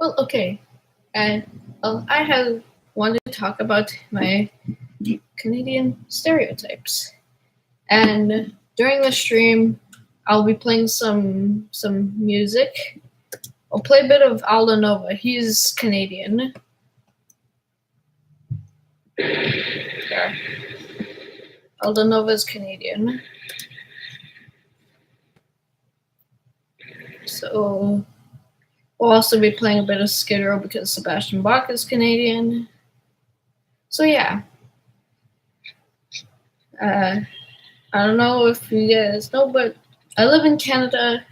Well, okay. And I have wanted to talk about my Canadian stereotypes. And during the stream, I'll be playing some music. I'll play a bit of Aldo Nova. He's Canadian. Yeah. Aldo Nova is Canadian. So we'll also be playing a bit of Skid Row because Sebastian Bach is Canadian. So yeah. I don't know if you guys know, but I live in Canada,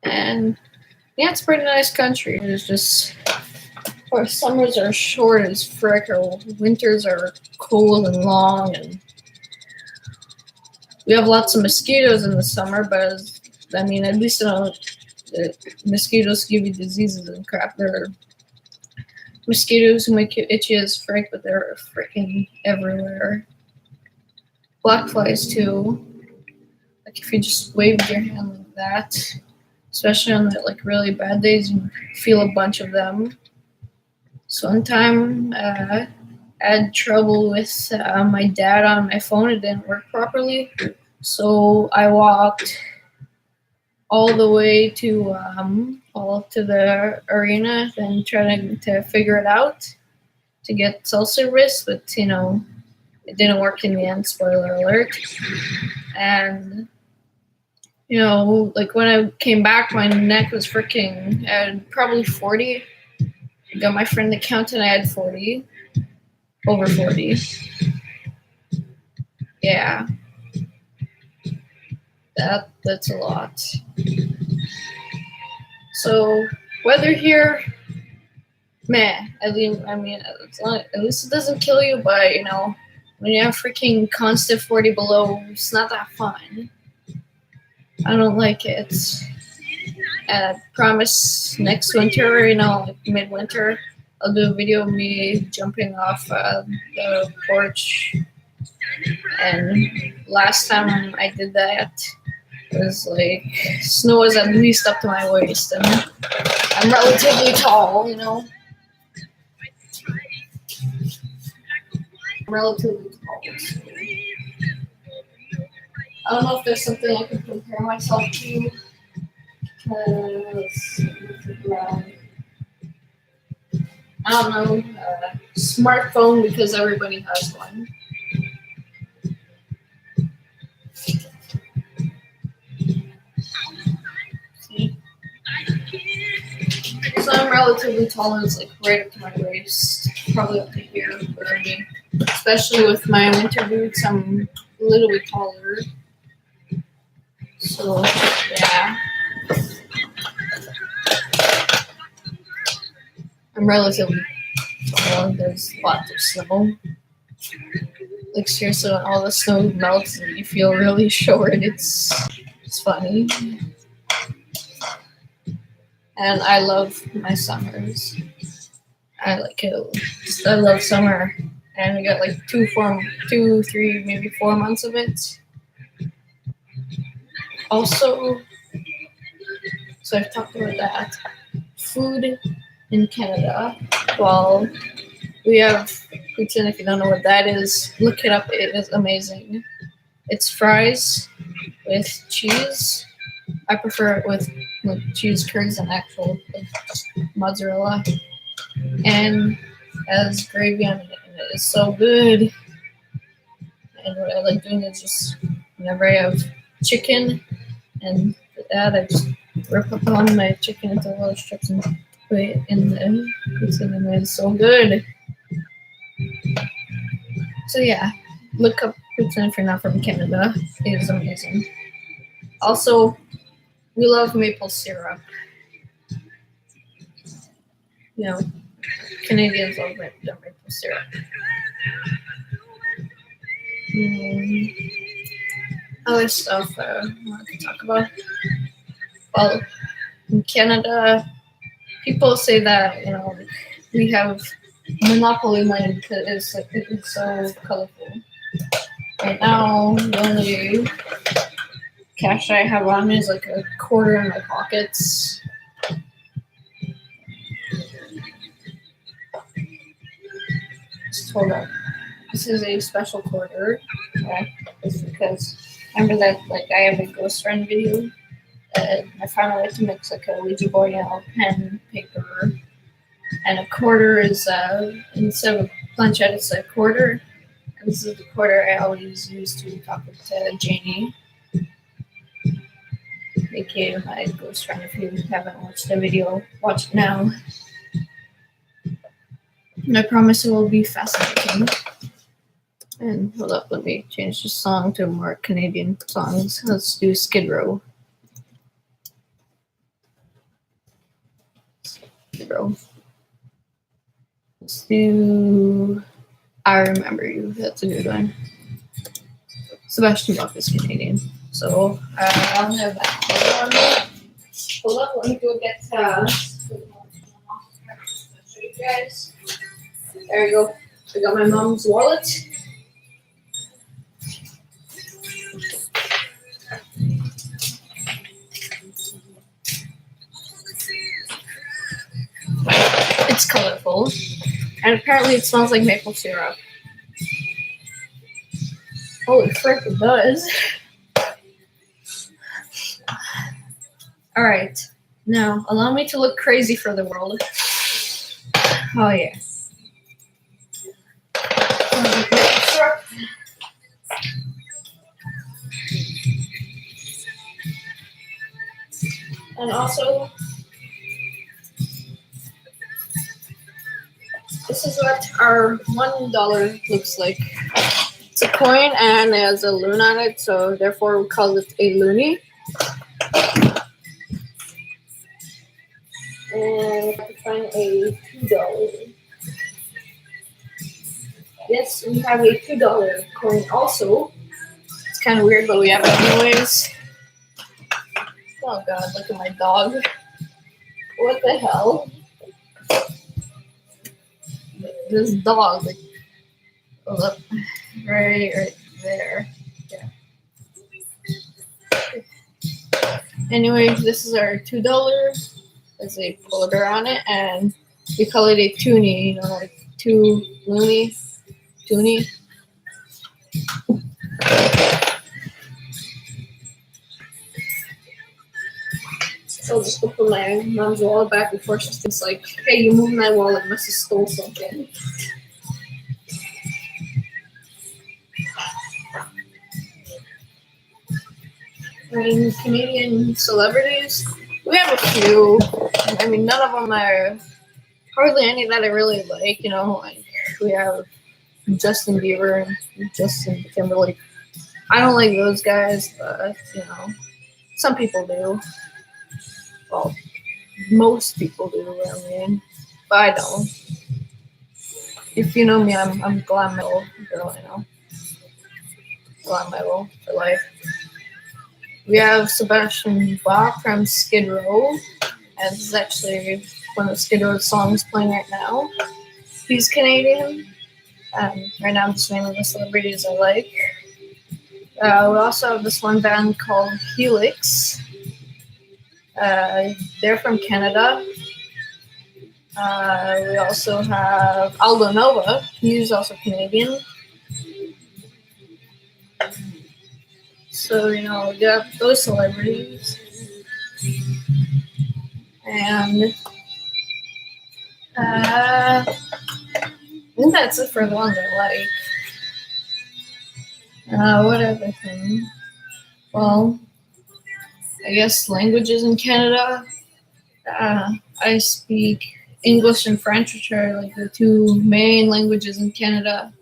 and yeah, it's a pretty nice country. It's just our summers are short as frick, our winters are cold and long, and we have lots of mosquitoes in the summer. But I mean, at least the mosquitoes give you diseases and crap. They're mosquitoes who make you itchy as frick, but they're freaking everywhere. Black flies too. Like if you just waved your hand like that, especially on the like really bad days, you feel a bunch of them. So one time, I had trouble with my dad on my phone. It didn't work properly, so I walked all the way to the arena and trying to figure it out to get cell service, but it didn't work in the end. Spoiler alert! And like when I came back, my neck was freaking. I had probably 40. I got my friend the count, and I had 40, over 40. Yeah, that's a lot. So weather here, meh. At least it doesn't kill you, but when you have freaking constant 40 below, it's not that fun. I don't like it. And I promise next winter, like midwinter, I'll do a video of me jumping off the porch. And last time I did that, it was like snow was at least up to my waist, and I'm relatively tall, relatively tall. So I don't know if there's something I can compare myself to. I don't know, smartphone because everybody has one. See? So I'm relatively tall, and it's like right up to my waist, probably up to here for me. Especially with my winter boots, I'm a little bit taller. So yeah. I'm relatively tall. There's lots of snow. Like seriously, when all the snow melts and you feel really short, it's funny. And I love my summers. I like it. I love summer, and we got like 2, 3, maybe 4 months of it. Also, so I've talked about that. Food in Canada. Well, we have poutine. If you don't know what that is, look it up. It is amazing. It's fries with cheese. I prefer it with cheese curds and actual mozzarella, and as gravy on it. And it is so good. And what I like doing is just whenever I have chicken and that, I just rip up all my chicken into little strips and put it in the poutine, and it's so good. So yeah, look up poutine if you're not from Canada. It is amazing. Also, we love maple syrup. Canadians love maple syrup. Other stuff I want to talk about. Well, in Canada, people say that we have monopoly money because it's so colorful. Right now, the only cash I have on me is like a quarter in my pockets. hold up. This is a special quarter. It's because remember that like I have a ghost friend video. I found a way to mix like a Ouija board, pen, paper, and a quarter is instead of a planchette, it's a quarter. And this is the quarter I always use to talk to Janie, aka my ghost friend. If you haven't watched the video, watch it now. And I promise it will be fascinating. And hold up, let me change the song to more Canadian songs. Let's do Skid Row. Skid Row. Let's do I Remember You. That's a good one. Sebastian Bach is Canadian. So I'll have that. Hold up, let me go get show you guys. There you go. I got my mom's wallet. It's colorful. And apparently it smells like maple syrup. Holy frick, it does. Alright. Now, allow me to look crazy for the world. Oh, yeah. And also, this is what our $1 looks like. It's a coin and it has a loon on it, so therefore we call it a loonie. And I have to find a $2. Yes, we have a $2 coin also. It's kind of weird, but we have it anyways. Oh god, look at my dog. What the hell? This dog. Hold up. Right there. Yeah. Anyway, this is our $2. There's a folder on it, and we call it a toonie, like two loony, toonie. So I'll just go put my mom's wallet back before she thinks like, hey, you moved my wallet, must have stole something. And Canadian celebrities, we have a few. I mean, none of them are hardly any that I really like. Like we have Justin Bieber and Justin Timberlake. I don't like those guys, but some people do. Well, most people do. I mean, but I don't. If you know me, I'm glam metal girl. Glam metal for life. We have Sebastian Bach from Skid Row, and this is actually one of Skid Row's songs playing right now. He's Canadian. Right now I'm just naming the celebrities I like. We also have this one band called Helix. They're from Canada. We also have Aldo Nova. He's also Canadian. So, we got those celebrities. And I think that's it for the ones I like. What other thing? Well, I guess languages in Canada. I speak English and French, which are like the two main languages in Canada.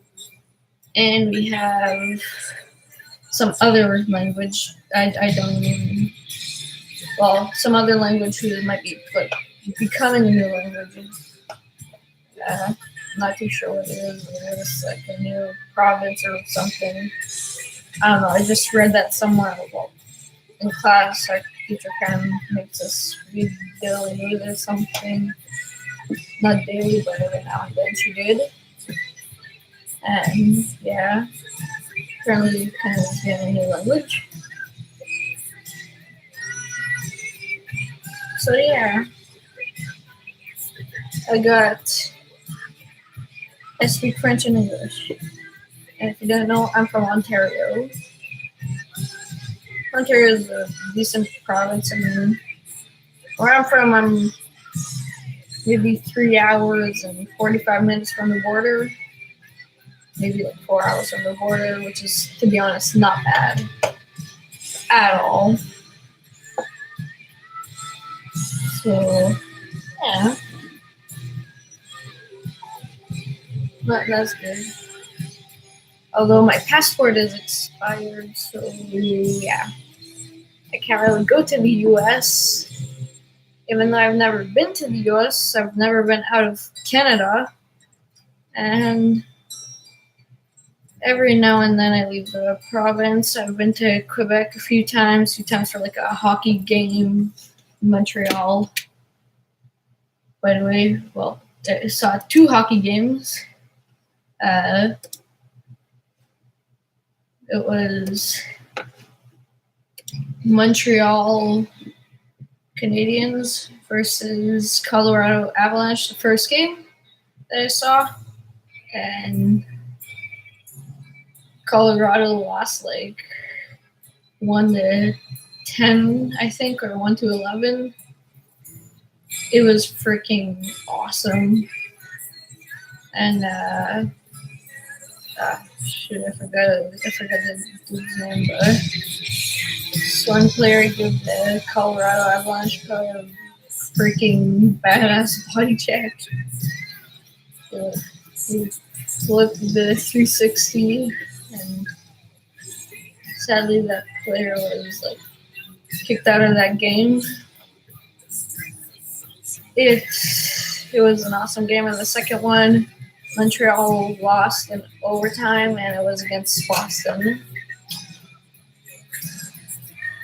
And we have some other language. I don't even. Well, some other language who might be like becoming a new language. I'm not too sure what it is. Maybe it's like a new province or something. I don't know. I just read that somewhere. Well, in class, our teacher kind of makes us read daily news or something. Not daily, but every now and then she did. And yeah, apparently kind of getting a new language. So yeah, I got I speak French and English. And if you don't know, I'm from Ontario. Ontario is a decent province. I mean, where I'm from, I'm maybe 3 hours and 45 minutes from the border. Maybe like 4 hours from the border, which is, to be honest, not bad at all. So, yeah. But that's good. Although my passport is expired, so yeah. I can't really go to the US. Even though I've never been to the US, I've never been out of Canada. And every now and then I leave the province. I've been to Quebec a few times for like a hockey game in Montreal. By the way, well, I saw 2 hockey games. It was Montreal Canadiens versus Colorado Avalanche, the first game that I saw. And Colorado lost like 1-10, I think, or 1-11. It was freaking awesome. And shoot, I forgot the dude's name, but this one player gave the Colorado Avalanche probably a freaking badass body check. He flipped the 360, and sadly that player was like kicked out of that game. It was an awesome game. And the second one, Montreal lost in overtime, and it was against Boston.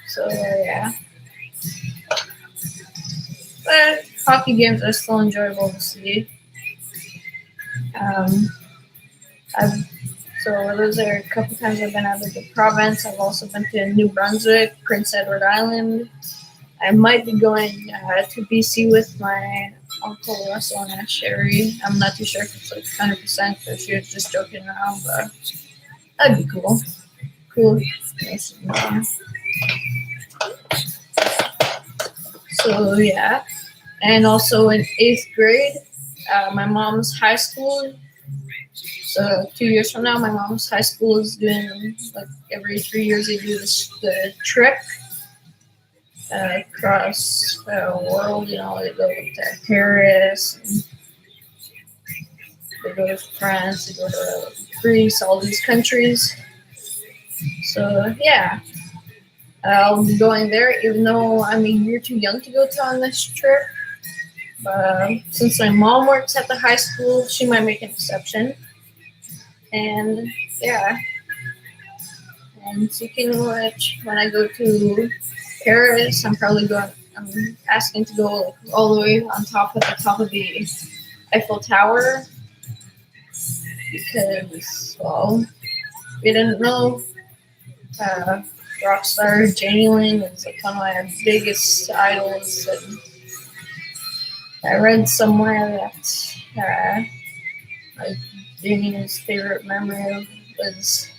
So yeah, but hockey games are still enjoyable to see. So those are a couple times I've been out of the province. I've also been to New Brunswick, Prince Edward Island. I might be going to BC with my Uncle Russell and Aunt Sherry. I'm not too sure if it's like 100% or she was just joking around, but that'd be cool. Cool. Nice. So yeah, and also in 8th grade, my mom's high school. So 2 years from now, my mom's high school is doing like every 3 years they do the trip across the world. You know, they go to Paris, and they go to France, they go to Greece, all these countries. So yeah, I'll be going there, even though I'm a year too young to go on this trip. But since my mom works at the high school, she might make an exception. And yeah, and speaking of which, when I go to Paris, I'm asking to go like all the way on top of the Eiffel Tower, because, well, if you didn't know, rock star Janie Ling is like one of my biggest idols, and I read somewhere that like Jamie's favorite memory was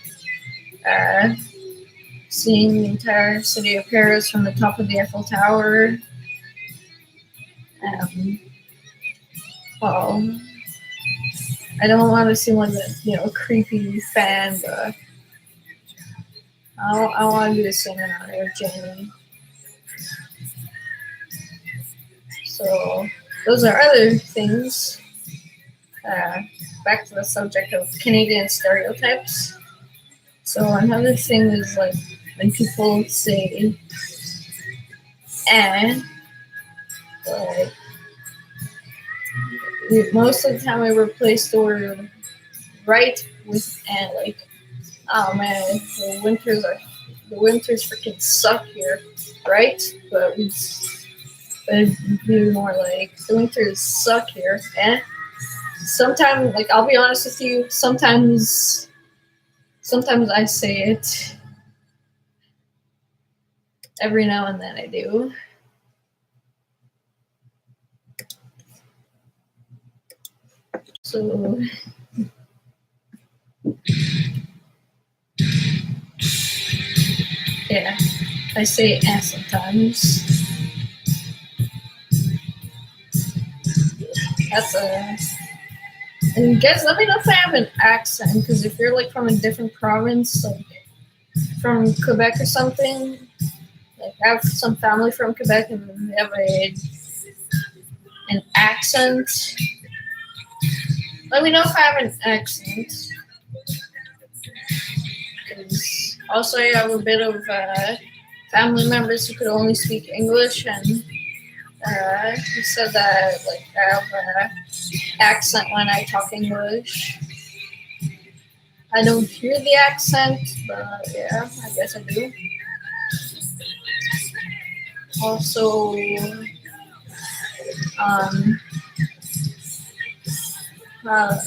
seeing the entire city of Paris from the top of the Eiffel Tower. Well, I don't want to seem like a creepy fan, but I want to do the same in honor of Jamie. So those are other things. Back to the subject of Canadian stereotypes. So another thing is like when people say "and," like most of the time I replace the word "right" with "and." Like, oh man, the winters freaking suck here, right? But it'd be more like the winters suck here, and sometimes, like, I'll be honest with you, sometimes I say it. Every now and then I do. So Yeah, I say sometimes. That's a. And guys, let me know if I have an accent, because if you're like from a different province, like from Quebec or something, like I have some family from Quebec and they have an accent. Let me know if I have an accent. Because also I have a bit of family members who could only speak English, and he said that like I have an accent when I talk English. I don't hear the accent, but yeah, I guess I do. Also, um, uh,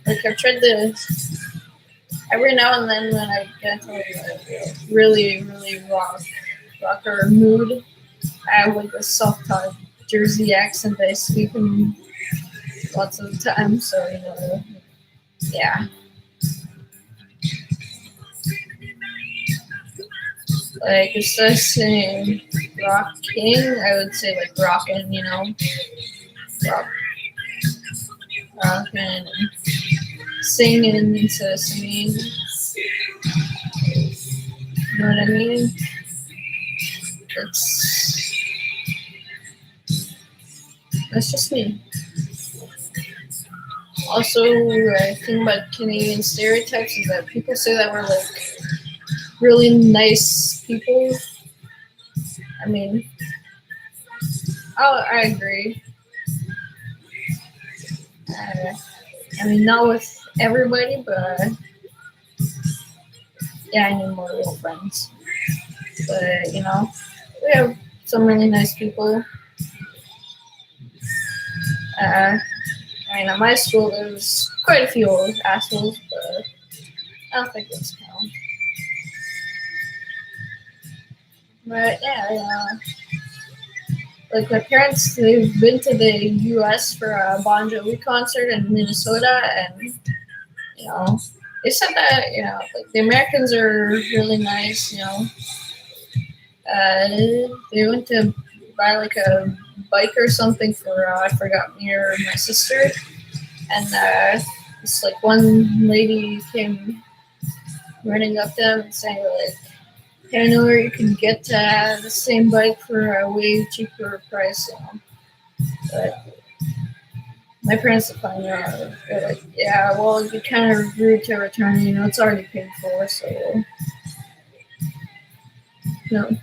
like I've tried to every now and then when I get into like a really rocker mood, I have like a self-taught Jersey accent that I speak in lots of the time. So yeah. Like instead of saying rocking, I would say like rockin', rock, rockin', and singing instead of singing. You know what I mean? It's That's just me. Also, I think about Canadian stereotypes is that people say that we're like really nice people. I mean, I agree. I mean, not with everybody, but yeah, I need more real friends. But we have some really nice people. Uh, I mean, at my school, there's quite a few assholes, but I don't think those count. But yeah, like my parents, they've been to the U.S. for a Bon Jovi concert in Minnesota, and they said that like the Americans are really nice. They went to buy like a bike or something for I forgot me or my sister, and this like one lady came running up to them and saying like, "Hey, I know where you can get the same bike for a way cheaper price." But my parents are fine. They're like, "Yeah, well, it'd be kind of rude to return. It's already paid for, so no."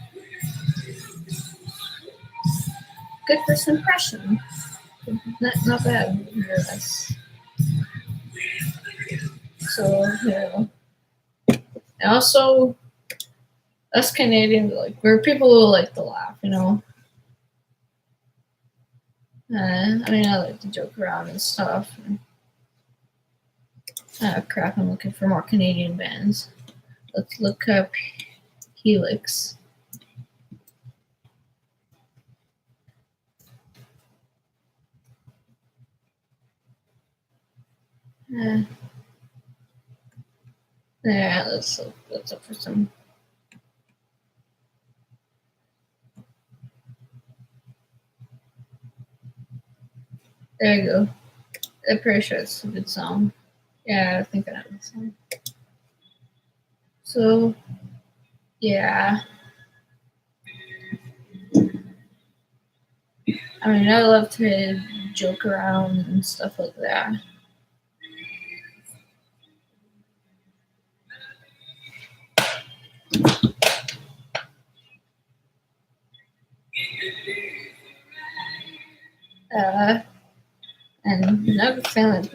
Good first impression. Not bad. Yes. So and also us Canadians, like we're people who like to laugh. I mean, I like to joke around and stuff. Crap, I'm looking for more Canadian bands. Let's look up Helix. Yeah, let's look for some. There you go. I'm pretty sure it's a good song. Yeah, I think I know the song. So, yeah. I mean, I love to joke around and stuff like that. And another thing that,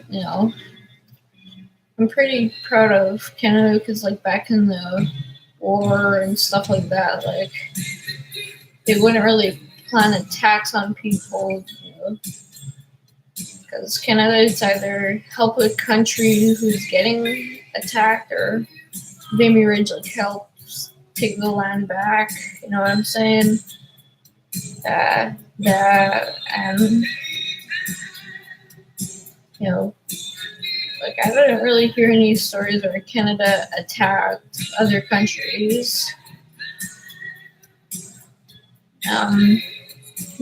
I'm pretty proud of Canada because, like, back in the war and stuff like that, like, they wouldn't really plan a tax on people, because Canada is either help a country who's getting attacked or Vimy Ridge, like, helps take the land back, you know what I'm saying? That, and, you know, like I didn't really hear any stories where Canada attacked other countries.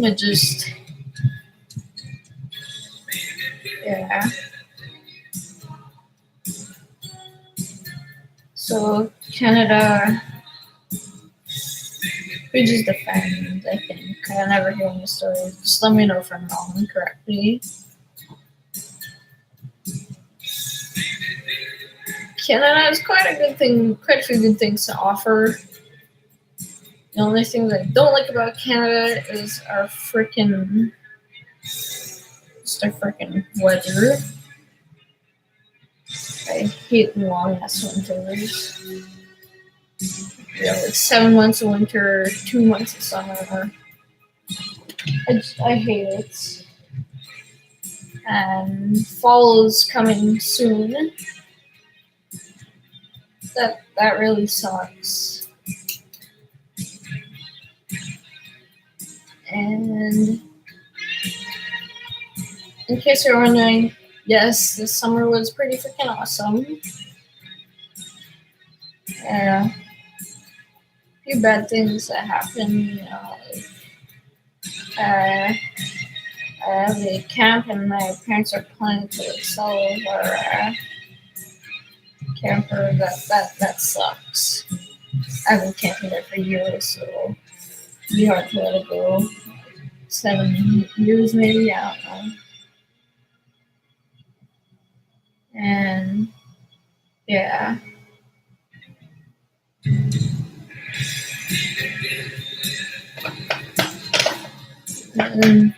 It just, yeah. So Canada, we just defend, I think. I never hear any stories. Just let me know if I'm wrong, correct me. Canada has quite a few good things to offer. The only thing that I don't like about Canada is our freaking weather. I hate long ass winters. We have like 7 months of winter, 2 months of summer. I hate it. And fall is coming soon. That really sucks. And in case you're wondering, yes, this summer was pretty freaking awesome. A few bad things that happened, I have a camp and my parents are planning to sell our camper. That sucks. I've been camping there for years, so it'd be hard to let it go. 7 years maybe, I don't know. And yeah. And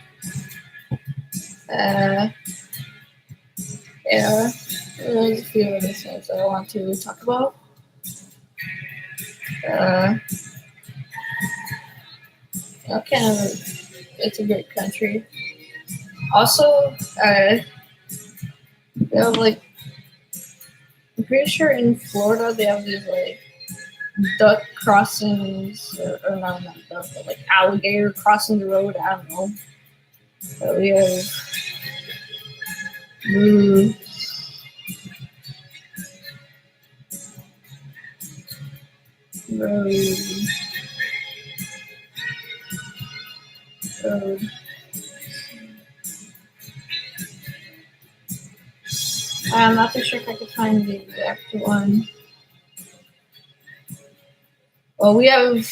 yeah, there's a few other things I want to talk about. Canada, it's a great country. Also, they have like, I'm pretty sure in Florida they have these like duck crossings, or not duck, but like alligator crossing the road. I don't know. But we have road. I'm not too sure if I could find the exact one. Well, we have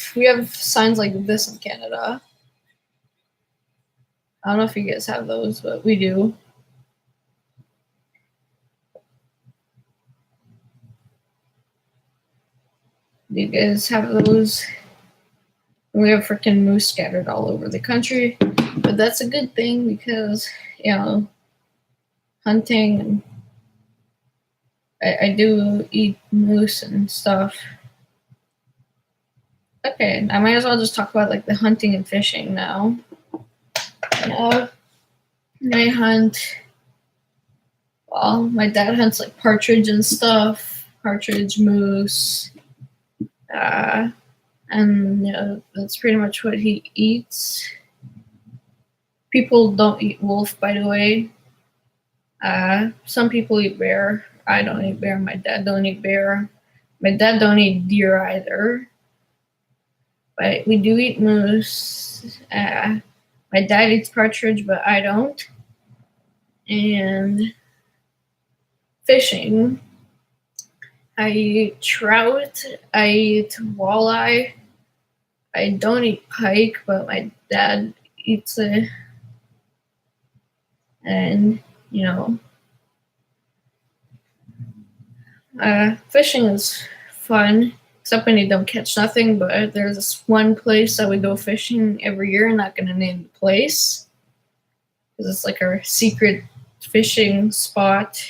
signs like this in Canada. I don't know if you guys have those, but we do. Do you guys have those? We have freaking moose scattered all over the country, but that's a good thing because, hunting, and I do eat moose and stuff. Okay, I might as well just talk about like the hunting and fishing now. I hunt. Well, my dad hunts like partridge and stuff. Partridge, moose. And that's pretty much what he eats. People don't eat wolf, by the way. Some people eat bear. I don't eat bear. My dad don't eat bear. My dad don't eat deer either. But we do eat moose. My dad eats partridge, but I don't. And fishing. I eat trout. I eat walleye. I don't eat pike, but my dad eats it. And, fishing is fun, except when you don't catch nothing. But there's this one place that we go fishing every year. I'm not going to name the place because it's like our secret fishing spot.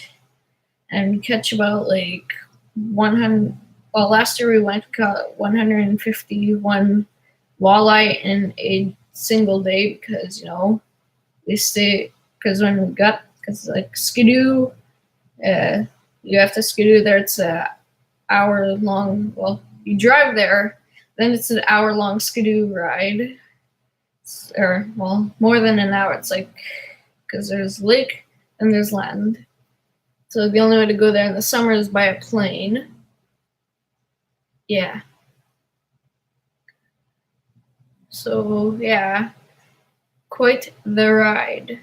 And we catch about like 100. Well, last year we went caught 151 walleye in a single day because we stay, because like skidoo, you have to skidoo there. It's a hour long. Well, you drive there, then it's an hour long skidoo ride, or more than an hour. It's like, because there's lake and there's land. So the only way to go there in the summer is by a plane. Yeah. So, yeah. Quite the ride.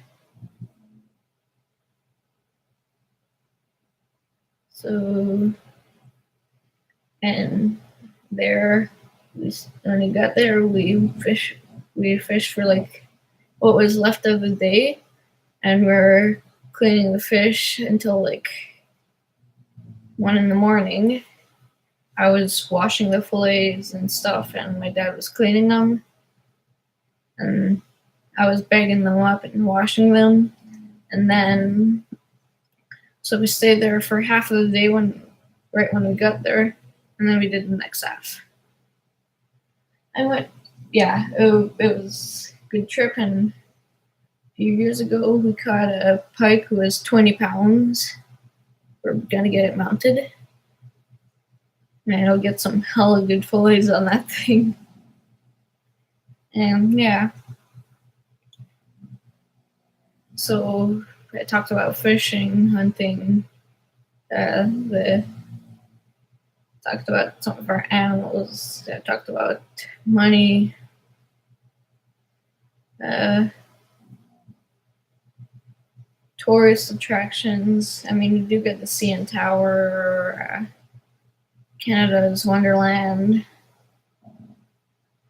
So, and there, when we got there, we fished for like what was left of the day, and we're cleaning the fish until like 1 in the morning. I was washing the fillets and stuff, and my dad was cleaning them, and I was bagging them up and washing them, and then so we stayed there for half of the day right when we got there, and then we did the next half. It was a good trip, and a few years ago we caught a pike who was 20 pounds. We're gonna get it mounted. And I'll get some hella good fillets on that thing. And yeah. So I talked about fishing, hunting, talked about some of our animals. I talked about money. Tourist attractions. I mean, you do get the CN Tower, Canada's Wonderland.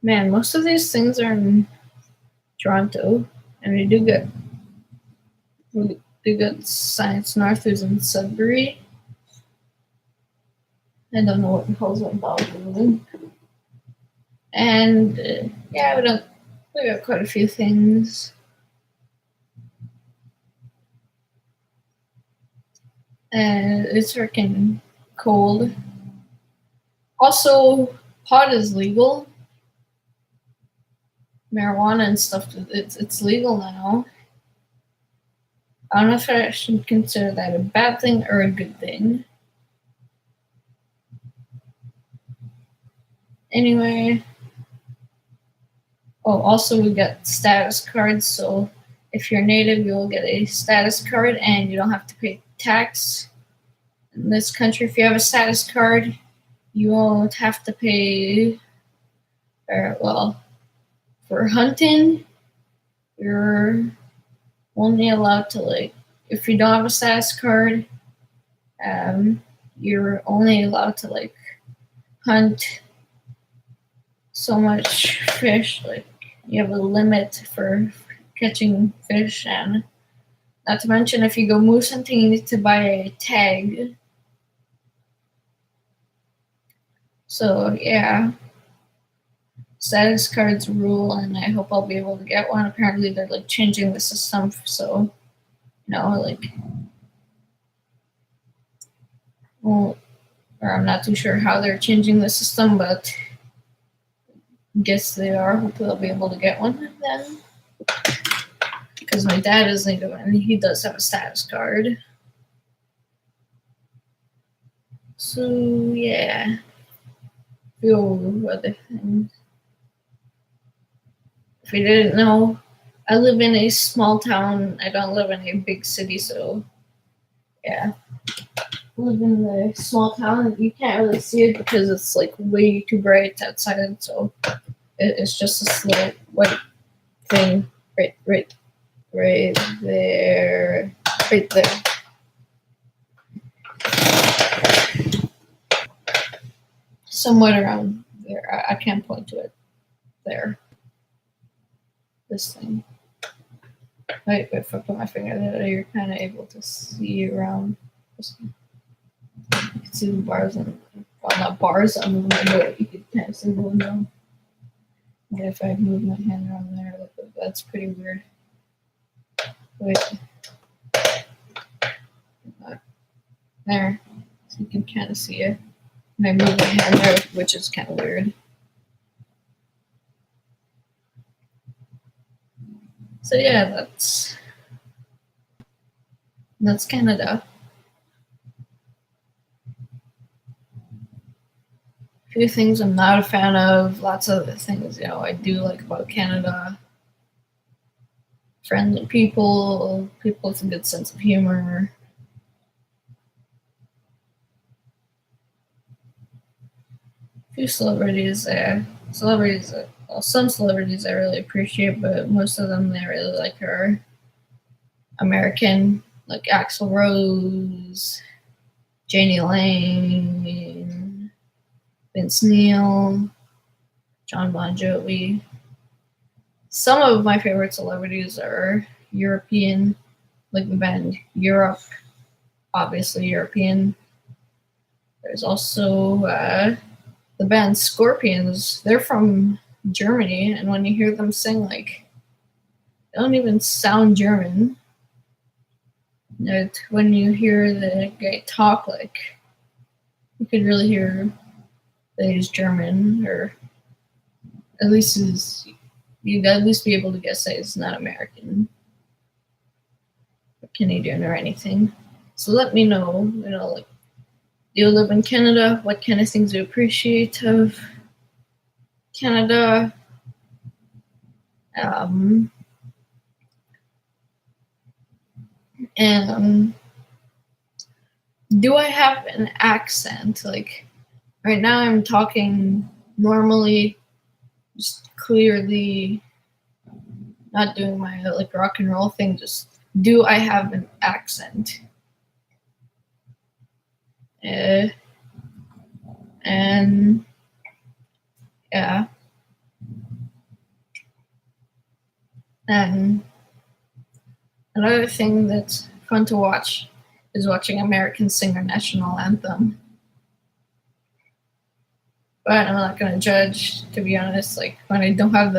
Man, most of these things are in Toronto, and we do get Science North, who's in Sudbury. I don't know what the hell's that dog doing. And yeah, we got quite a few things. And it's freaking cold. Also, pot is legal. Marijuana and stuff, it's legal now. I don't know if I should consider that a bad thing or a good thing. Anyway. Oh, also we got status cards, so if you're native, you will get a status card and you don't have to pay tax. In this country, if you have a status card, you won't have to pay, for hunting, you're only allowed to, if you don't have a status card, you're only allowed to, hunt so much fish, you have a limit for catching fish, and not to mention if you go moose hunting, you need to buy a tag. So yeah, status cards rule, and I hope I'll be able to get one. Apparently they're changing the system, so or I'm not too sure how they're changing the system, but guess they are. Hopefully I'll be able to get one then, because my dad is native and he does have a status card. So yeah, a few other things. If you didn't know, I live in a small town. I don't live in a big city, so yeah. I live in a small town. You can't really see it because it's way too bright outside, so it's just this little white thing right there, right there. Somewhat around there. I can't point to it. There. This thing. Wait, if I put my finger there, you're kind of able to see around. You can see the bars on, well, not bars on the window, but you can kind of see the window. And if I move my hand around there, that's pretty weird. Wait. There. So you can kind of see it. And I move my hand there, which is kind of weird. So yeah, that's Canada. A few things I'm not a fan of. Lots of other things, I do like about Canada. Friendly people with a good sense of humor. few well, some celebrities I really appreciate, but most of them I really like are American, like Axl Rose, Janie Lang, Vince Neil, John Bon Jovi. Some of my favorite celebrities are European, like the band Europe, obviously European. There's also the band Scorpions. They're from Germany, and when you hear them sing, like, they don't even sound German. When you hear the guy talk, like, you could really hear that he's German, or at least you'd at least be able to guess that he's not American or Canadian or anything. So let me know, like, do you live in Canada? What kind of things do you appreciate of Canada? And do I have an accent? Like, right now I'm talking normally, just clearly not doing my like rock and roll thing. Just, do I have an accent? And yeah. And another thing that's fun to watch is watching American Singer National Anthem. But I'm not gonna judge, to be honest. Like, when I don't have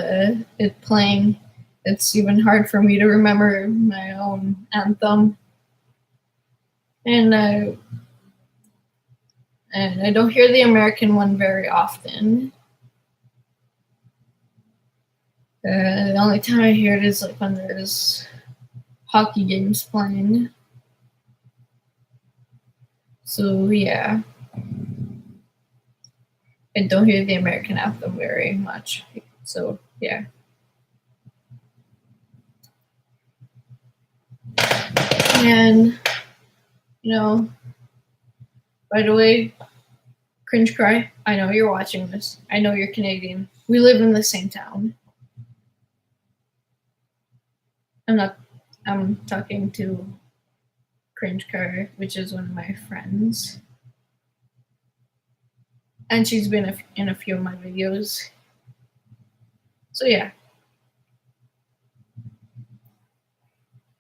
it playing, it's even hard for me to remember my own anthem. And I don't hear the American one very often. The only time I hear it is like when there's hockey games playing. So yeah, I don't hear the American anthem very much. So yeah. And by the way, cringe cry, I know you're watching this. I know you're Canadian. We live in the same town. I'm talking to Cringe Cry, which is one of my friends. And she's been in a few of my videos. So yeah.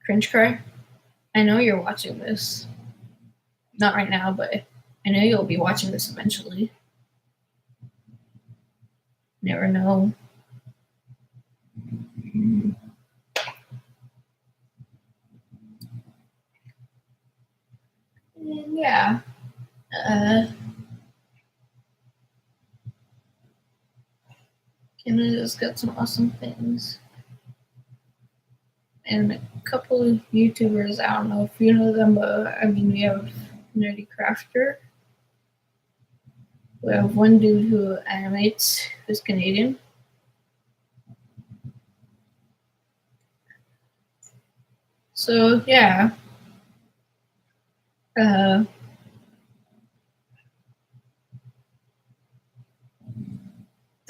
Cringe Cry, I know you're watching this. Not right now, but I know you'll be watching this eventually. Never know. And yeah. Canada's got some awesome things. And a couple of YouTubers, I don't know if you know them, but I mean, we have Nerdy Crafter. We have one dude who animates, who's Canadian. So yeah.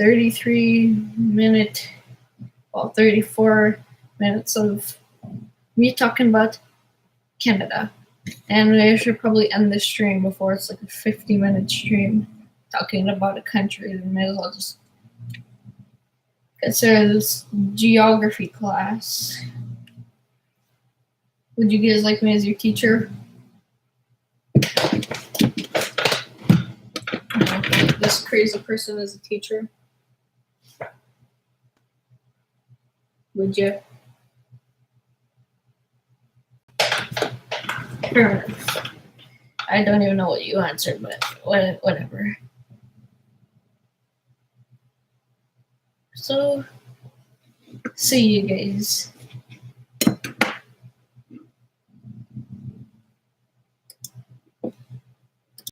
33-minute, 34 minutes of me talking about Canada. And I should probably end this stream before it's like a 50-minute stream talking about a country. We may as well just consider this geography class. Would you guys like me as your teacher? This crazy person as a teacher? Would you? Fair enough. I don't even know what you answered, but whatever. So, see you guys.